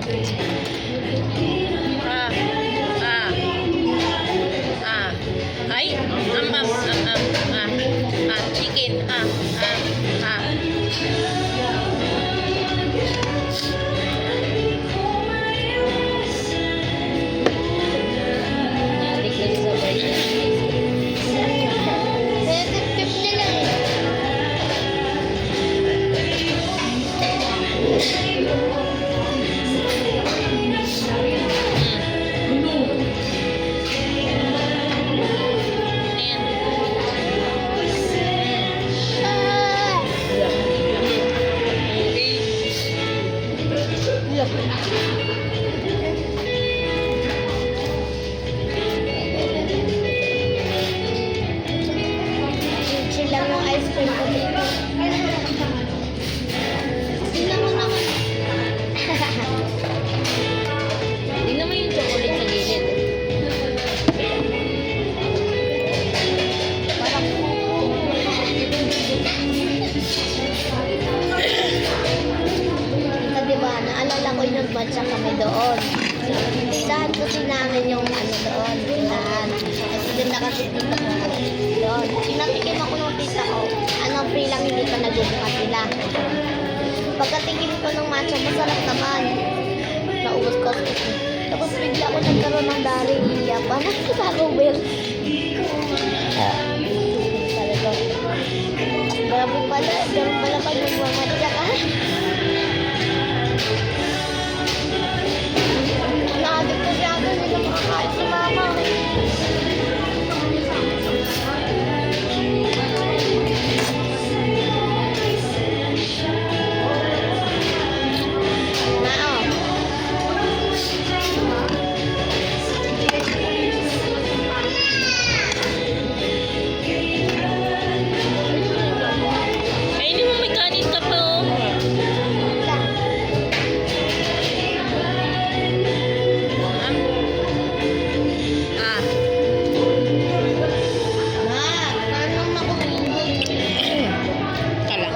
Ah, ah, ah. Ay, chicken. Adik lagi sa version. Chill lang yung ice cream ko dito. Tingnan mo naman. Tingnan mo yung chocolate sa gilid. Parang ito diba, naalala ko yung nagmatcha kami doon. Tindahan kasi namin yung ano doon, tindahan. Kasi din nakatipid ako doon. Pinatikim ako ng tita ko. Anong free lang, hindi pa nagbubukas sila. Pagkatikim ko ng matcha, masarap naman. Naubos ko. Tapos bigla ako nagkaroon ng diarrhea. Parang Taco Bell. Talaga. Grabe pala. Ganun pala pag nagmamatcha ka. Naadik ko siya doon. Hindi na makakain si mama. Kainin mo, may kanin ka pa, oh. Kala.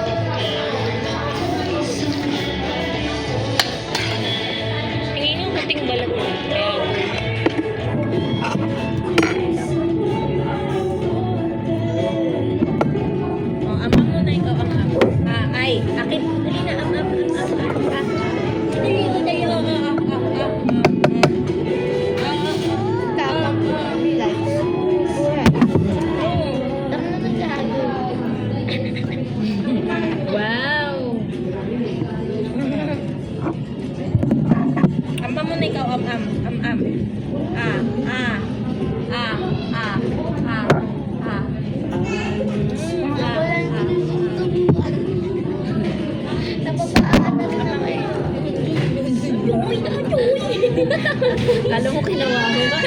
Tingin yung puting balat mo. Oh, ama mo na ikaw ang ay, akin. Dali na, Dali mo, dali mo. Tapang lights. Dami naman siya. Wow! Amba mo na ikaw, am. Ah. Napapaan na rin ako eh. Alam mo, kinawa mo ba?